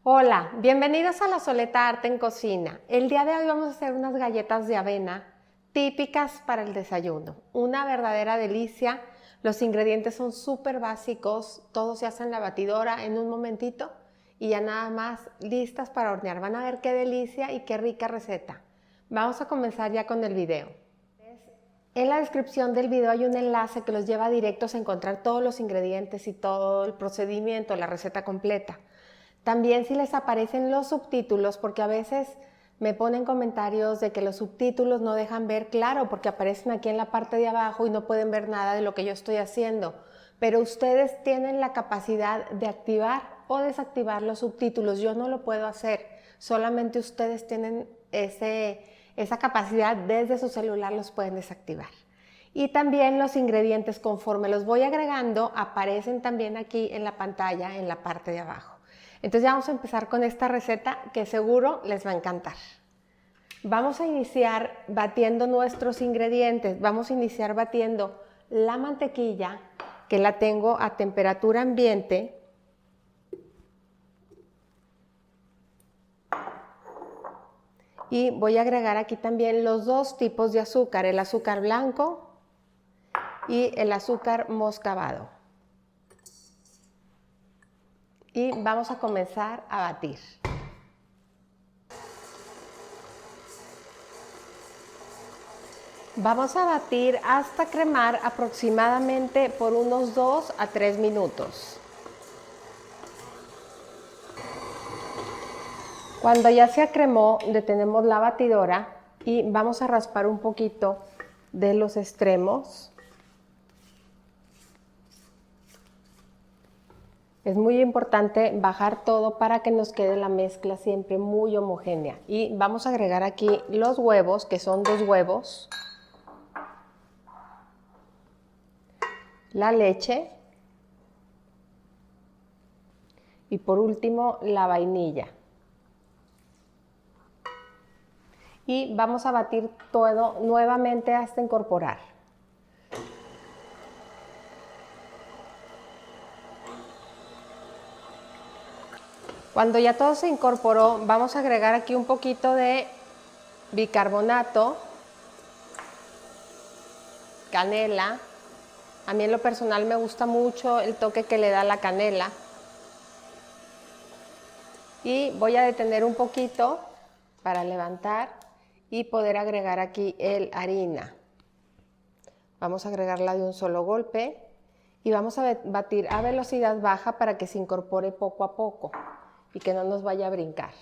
Hola, bienvenidos a La Soleta Arte en Cocina. El día de hoy vamos a hacer unas galletas de avena típicas para el desayuno. Una verdadera delicia. Los ingredientes son súper básicos, todo se hace en la batidora en un momentito y ya nada más listas para hornear. Van a ver qué delicia y qué rica receta. Vamos a comenzar ya con el video. En la descripción del video hay un enlace que los lleva directos a encontrar todos los ingredientes y todo el procedimiento, la receta completa. También si les aparecen los subtítulos, porque a veces me ponen comentarios de que los subtítulos no dejan ver claro porque aparecen aquí en la parte de abajo y no pueden ver nada de lo que yo estoy haciendo. Pero ustedes tienen la capacidad de activar o desactivar los subtítulos. Yo no lo puedo hacer, solamente ustedes tienen esa capacidad, desde su celular los pueden desactivar. Y también los ingredientes, conforme los voy agregando, aparecen también aquí en la pantalla en la parte de abajo. Entonces ya vamos a empezar con esta receta que seguro les va a encantar. Vamos a iniciar batiendo nuestros ingredientes. Vamos a iniciar batiendo la mantequilla, que la tengo a temperatura ambiente. Y voy a agregar aquí también los dos tipos de azúcar, el azúcar blanco y el azúcar moscabado. Y vamos a comenzar a batir. Vamos a batir hasta cremar aproximadamente por unos 2 a 3 minutos. Cuando ya se acremó, detenemos la batidora y vamos a raspar un poquito de los extremos. Es muy importante bajar todo para que nos quede la mezcla siempre muy homogénea. Y vamos a agregar aquí los huevos, que son 2 huevos, la leche y por último la vainilla. Y vamos a batir todo nuevamente hasta incorporar. Cuando ya todo se incorporó, vamos a agregar aquí un poquito de bicarbonato, canela. A mí en lo personal me gusta mucho el toque que le da la canela. Y voy a detener un poquito para levantar y poder agregar aquí el harina. Vamos a agregarla de un solo golpe y vamos a batir a velocidad baja para que se incorpore poco a poco y que no nos vaya a brincar.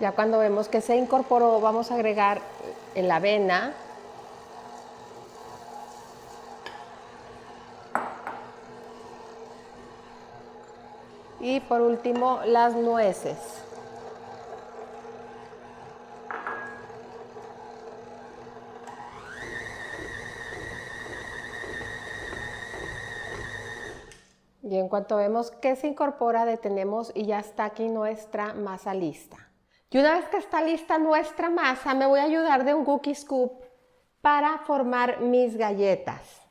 Ya cuando vemos que se incorporó, vamos a agregar la avena. Y por último, las nueces. Y en cuanto vemos que se incorpora, detenemos y ya está aquí nuestra masa lista. Y una vez que está lista nuestra masa, me voy a ayudar de un cookie scoop para formar mis galletas.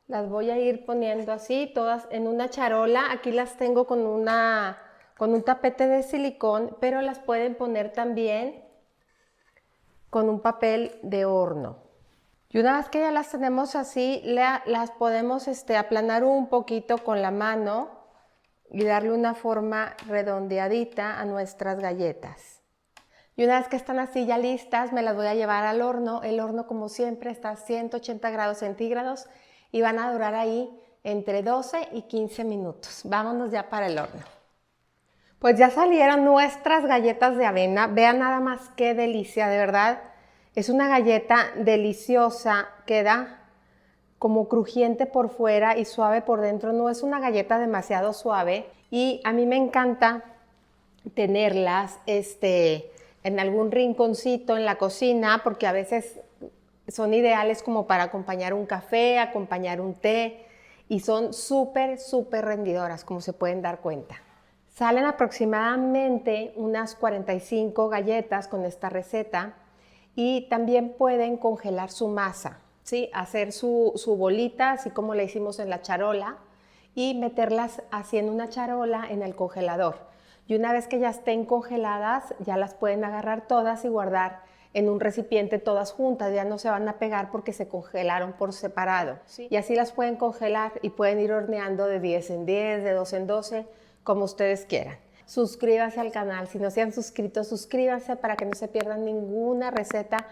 Las voy a ir poniendo así, todas en una charola. Aquí las tengo con un tapete de silicón, pero las pueden poner también con un papel de horno. Y una vez que ya las tenemos así, las podemos aplanar un poquito con la mano y darle una forma redondeadita a nuestras galletas. Y una vez que están así ya listas, me las voy a llevar al horno. El horno, como siempre, está a 180 grados centígrados y van a durar ahí entre 12 y 15 minutos. Vámonos ya para el horno. Pues ya salieron nuestras galletas de avena. Vean nada más qué delicia, de verdad. Es una galleta deliciosa, queda como crujiente por fuera y suave por dentro. No es una galleta demasiado suave y a mí me encanta tenerlas en algún rinconcito en la cocina porque a veces son ideales como para acompañar un café, acompañar un té y son súper rendidoras, como se pueden dar cuenta. Salen aproximadamente unas 45 galletas con esta receta y también pueden congelar su masa, ¿sí? Hacer su bolita, así como la hicimos en la charola, y meterlas así en una charola en el congelador. Y una vez que ya estén congeladas, ya las pueden agarrar todas y guardar en un recipiente todas juntas, ya no se van a pegar porque se congelaron por separado. Sí. Y así las pueden congelar y pueden ir horneando de 10 en 10, de 12 en 12, como ustedes quieran. Suscríbanse al canal, si no se han suscrito, suscríbanse para que no se pierdan ninguna receta.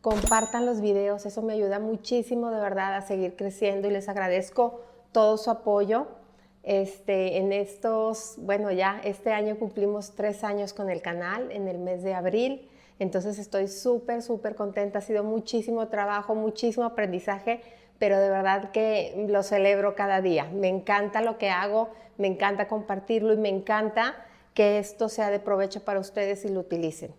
Compartan los videos, eso me ayuda muchísimo de verdad a seguir creciendo y les agradezco todo su apoyo. En estos, bueno, ya este año cumplimos 3 años con el canal en el mes de abril, entonces estoy súper contenta, ha sido muchísimo trabajo, muchísimo aprendizaje, pero de verdad que lo celebro cada día. Me encanta lo que hago, me encanta compartirlo y me encanta que esto sea de provecho para ustedes y lo utilicen.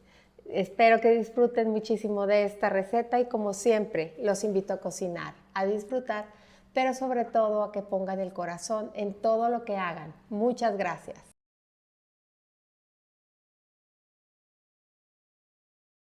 Espero que disfruten muchísimo de esta receta y como siempre los invito a cocinar, a disfrutar, pero sobre todo a que pongan el corazón en todo lo que hagan. Muchas gracias.